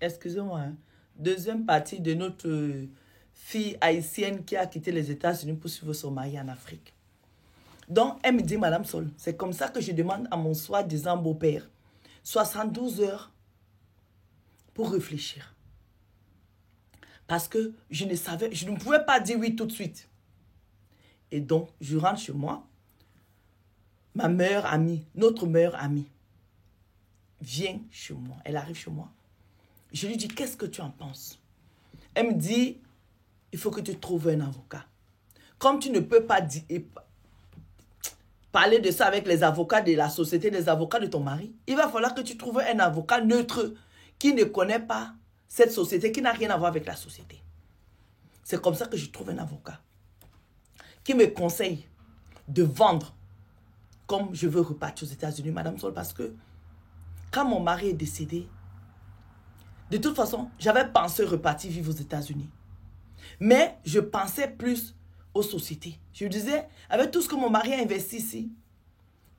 Excusez-moi. Deuxième partie de notre fille haïtienne qui a quitté les États-Unis pour suivre son mari en Afrique. Donc, elle me dit, Madame Sol, c'est comme ça que je demande à mon soi-disant beau-père 72 heures pour réfléchir. Parce que je ne pouvais pas dire oui tout de suite. Et donc, je rentre chez moi. Ma meilleure amie, notre meilleure amie, vient chez moi. Elle arrive chez moi. Je lui dis, qu'est-ce que tu en penses? Elle me dit, il faut que tu trouves un avocat. Comme tu ne peux pas parler de ça avec les avocats de la société, les avocats de ton mari, il va falloir que tu trouves un avocat neutre qui ne connaît pas cette société, qui n'a rien à voir avec la société. C'est comme ça que je trouve un avocat qui me conseille de vendre comme je veux repartir aux États-Unis, Madame Sol, parce que quand mon mari est décédé, de toute façon, j'avais pensé repartir vivre aux États-Unis. Mais je pensais plus aux sociétés. Je disais, avec tout ce que mon mari a investi ici,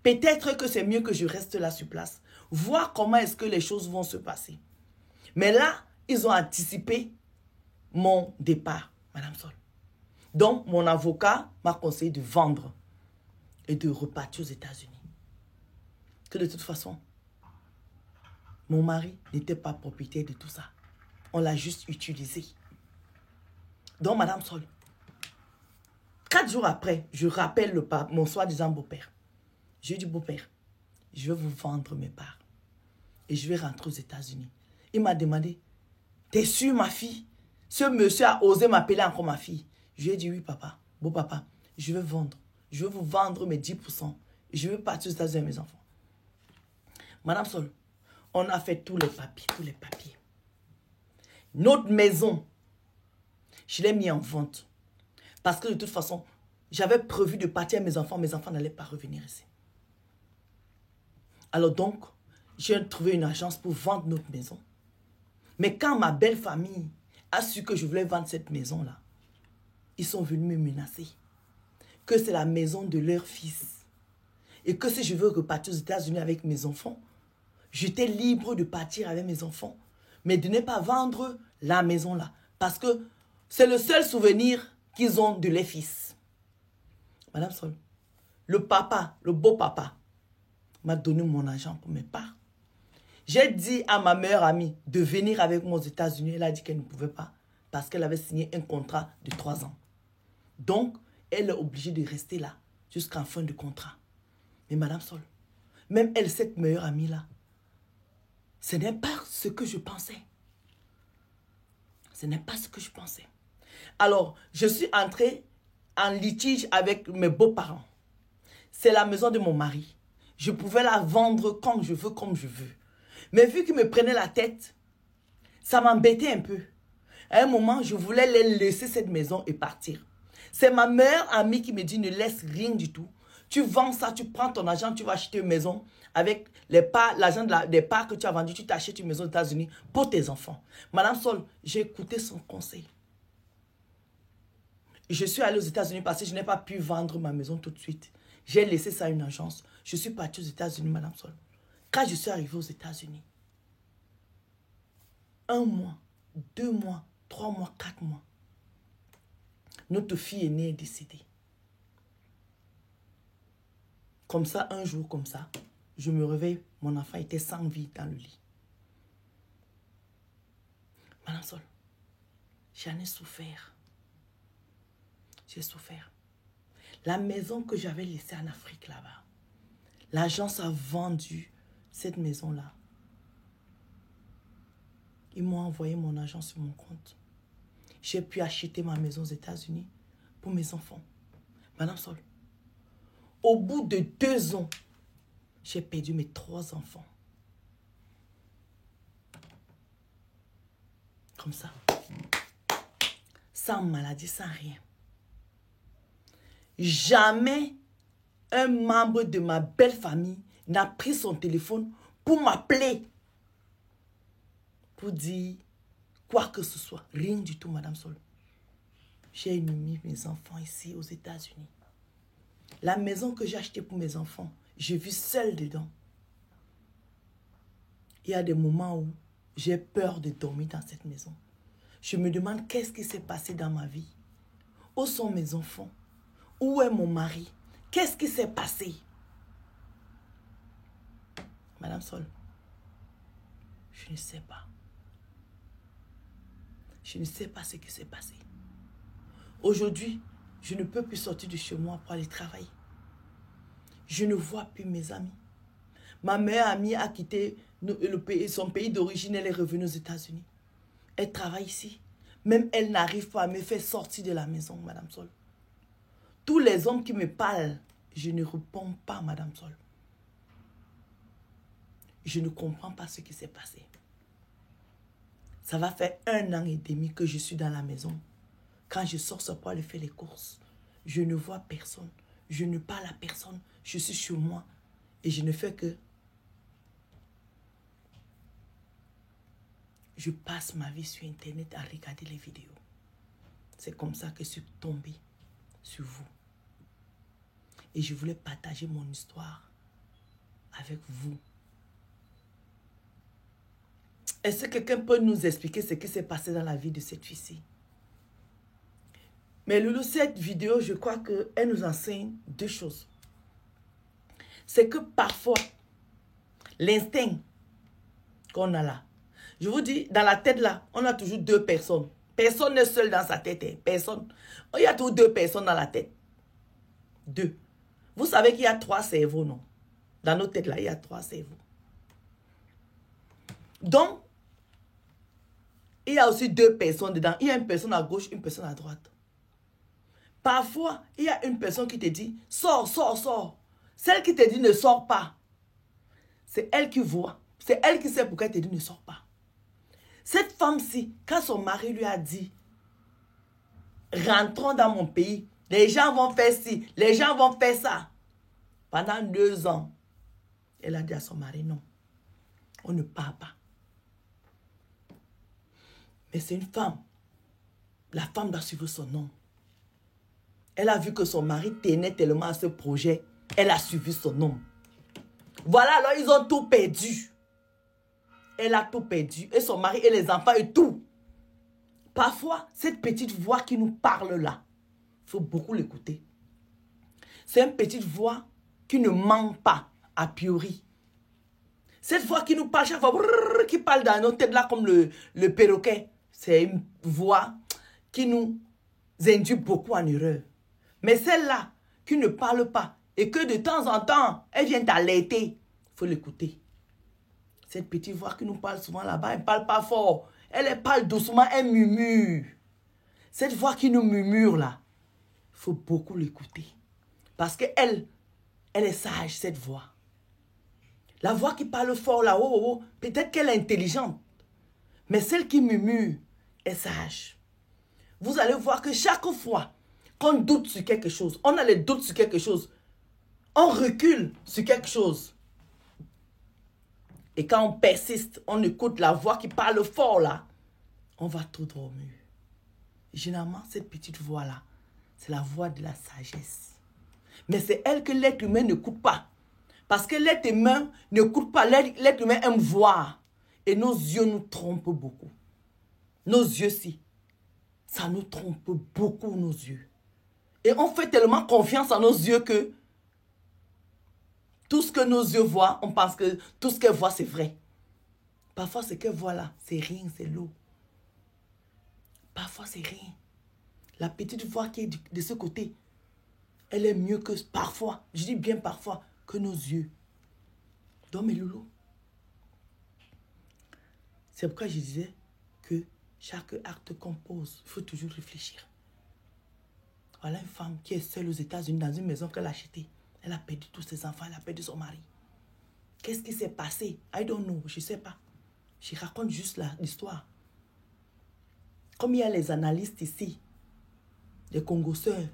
peut-être que c'est mieux que je reste là sur place. Voir comment est-ce que les choses vont se passer. Mais là, ils ont anticipé mon départ, Madame Sol. Donc, mon avocat m'a conseillé de vendre et de repartir aux États-Unis. Que de toute façon, mon mari n'était pas propriétaire de tout ça. On l'a juste utilisé. Donc, Madame Sol, 4 jours après, je rappelle mon soi-disant beau-père. Je lui dis, beau-père, je vais vous vendre mes parts. Et je vais rentrer aux États-Unis. Il m'a demandé, t'es sûre, ma fille? Ce monsieur a osé m'appeler encore ma fille. Je lui ai dit, oui, papa, beau papa, je vais vendre. Je vais vous vendre mes 10%. Et je vais partir aux États-Unis avec mes enfants. Madame Sol, on a fait tous les papiers. Notre maison, je l'ai mis en vente. Parce que de toute façon, j'avais prévu de partir avec mes enfants n'allaient pas revenir ici. Alors donc, j'ai trouvé une agence pour vendre notre maison. Mais quand ma belle famille a su que je voulais vendre cette maison-là, ils sont venus me menacer. Que c'est la maison de leur fils. Et que si je veux repartir aux États-Unis avec mes enfants, j'étais libre de partir avec mes enfants. Mais de ne pas vendre la maison-là. Parce que c'est le seul souvenir qu'ils ont de leur fils. Madame Sol, le papa, le beau papa, m'a donné mon argent pour mes parts. J'ai dit à ma meilleure amie de venir avec moi aux États-Unis. Elle a dit qu'elle ne pouvait pas parce qu'elle avait signé un contrat de 3 ans. Donc, elle est obligée de rester là jusqu'en fin de contrat. Mais Madame Sol, même elle, cette meilleure amie-là, ce n'est pas ce que je pensais. Ce n'est pas ce que je pensais. Alors, je suis entrée en litige avec mes beaux-parents. C'est la maison de mon mari. Je pouvais la vendre quand je veux, comme je veux. Mais vu qu'ils me prenaient la tête, ça m'embêtait un peu. À un moment, je voulais les laisser cette maison et partir. C'est ma meilleure amie qui me dit, ne laisse rien du tout. Tu vends ça, tu prends ton argent, tu vas acheter une maison avec l'argent des parts que tu as vendues, tu t'achètes une maison aux États-Unis pour tes enfants. Madame Sol, j'ai écouté son conseil. Je suis allée aux États-Unis parce que je n'ai pas pu vendre ma maison tout de suite. J'ai laissé ça à une agence. Je suis partie aux États-Unis, Madame Sol. Quand je suis arrivée aux États-Unis, 1 mois, 2 mois, 3 mois, 4 mois, notre fille aînée est décédée. Comme ça, un jour comme ça, je me réveille, mon enfant était sans vie dans le lit. Madame Sol, j'en ai souffert. J'ai souffert. La maison que j'avais laissée en Afrique là-bas, l'agence a vendu cette maison-là. Ils m'ont envoyé mon argent sur mon compte. J'ai pu acheter ma maison aux États-Unis pour mes enfants. Madame Sol, au bout de 2 ans, j'ai perdu mes 3 enfants. Comme ça. Sans maladie, sans rien. Jamais un membre de ma belle famille n'a pris son téléphone pour m'appeler. Pour dire quoi que ce soit. Rien du tout, Madame Sol. J'ai mis mes enfants ici aux États-Unis. La maison que j'ai achetée pour mes enfants, j'ai vu seule dedans. Il y a des moments où J'ai peur de dormir dans cette maison. Je me demande qu'est-ce qui s'est passé dans ma vie. Où sont mes enfants? Où est mon mari? Qu'est-ce qui s'est passé? Madame Sol, je ne sais pas. Je ne sais pas ce qui s'est passé. Aujourd'hui, je ne peux plus sortir de chez moi pour aller travailler. Je ne vois plus mes amis. Ma meilleure amie a quitté son pays d'origine, elle est revenue aux États-Unis. Elle travaille ici. Même elle n'arrive pas à me faire sortir de la maison, Madame Sol. Tous les hommes qui me parlent, je ne réponds pas, Madame Sol. Je ne comprends pas ce qui s'est passé. Ça va faire 1 an et demi que je suis dans la maison. Quand je sors pour aller faire les courses, je ne vois personne. Je ne parle à personne. Je suis chez moi. Et je ne fais que... Je passe ma vie sur Internet à regarder les vidéos. C'est comme ça que je suis tombée sur vous. Et je voulais partager mon histoire avec vous. Est-ce que quelqu'un peut nous expliquer ce qui s'est passé dans la vie de cette fille-ci? Mais Loulou, cette vidéo, je crois qu'elle nous enseigne 2 choses. C'est que parfois, l'instinct qu'on a là, je vous dis, dans la tête là, on a toujours 2 personnes. Personne n'est seul dans sa tête. Hein. Personne. Il y a toujours 2 personnes dans la tête. 2. Vous savez qu'il y a 3 cerveaux, non? Dans nos têtes là, il y a 3 cerveaux. Donc, il y a aussi 2 personnes dedans. Il y a une personne à gauche, une personne à droite. Parfois, il y a une personne qui te dit, sors, sors, sors. Celle qui te dit, ne sors pas. C'est elle qui voit. C'est elle qui sait pourquoi elle te dit, ne sors pas. Cette femme-ci, quand son mari lui a dit, rentrons dans mon pays, les gens vont faire ci, les gens vont faire ça. Pendant 2 ans, elle a dit à son mari, non, on ne part pas. Mais c'est une femme. La femme doit suivre son homme. Elle a vu que son mari tenait tellement à ce projet. Elle a suivi son homme. Voilà, alors ils ont tout perdu. Elle a tout perdu. Et son mari et les enfants et tout. Parfois, cette petite voix qui nous parle là, il faut beaucoup l'écouter. C'est une petite voix qui ne ment pas, a priori. Cette voix qui nous parle chaque fois, qui parle dans nos têtes là comme le perroquet. C'est une voix qui nous induit beaucoup en erreur. Mais celle-là, qui ne parle pas, et que de temps en temps, elle vient t'alerter, il faut l'écouter. Cette petite voix qui nous parle souvent là-bas, elle ne parle pas fort. Elle parle doucement, elle murmure. Cette voix qui nous murmure là, il faut beaucoup l'écouter. Parce qu'elle est sage, cette voix. La voix qui parle fort là, peut-être qu'elle est intelligente. Mais celle qui murmure est sage. Vous allez voir que chaque fois qu'on doute sur quelque chose, on a les doutes sur quelque chose, on recule sur quelque chose. Et quand on persiste, on écoute la voix qui parle fort là, on va tout dormir. Généralement, cette petite voix-là, c'est la voix de la sagesse. Mais c'est elle que l'être humain n'écoute pas. Parce que l'être humain n'écoute pas, l'être humain aime voir. Et nos yeux nous trompent beaucoup. Nos yeux, si. Ça nous trompe beaucoup, nos yeux. Et on fait tellement confiance à nos yeux que tout ce que nos yeux voient, on pense que tout ce qu'elles voient, c'est vrai. Parfois, ce qu'elles voient là, c'est rien, c'est l'eau. Parfois, c'est rien. La petite voix qui est de ce côté, elle est mieux que parfois, je dis bien parfois, que nos yeux. Donc, mes loulous, c'est pourquoi je disais que chaque acte qu'on pose, il faut toujours réfléchir. Voilà une femme qui est seule aux États-Unis dans une maison qu'elle a achetée. Elle a perdu tous ses enfants, elle a perdu son mari. Qu'est-ce qui s'est passé? I don't know, je ne sais pas. Je raconte juste l'histoire. Comme il y a les analystes ici, les Congo sœurs,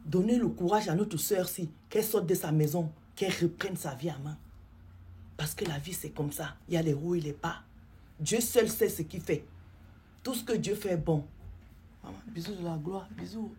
donnez le courage à notre sœur-ci, qu'elle sorte de sa maison, qu'elle reprenne sa vie en main. Parce que la vie, c'est comme ça. Il y a les hauts et les bas. Dieu seul sait ce qu'il fait. Tout ce que Dieu fait est bon. Maman, bisous de la gloire, bisous.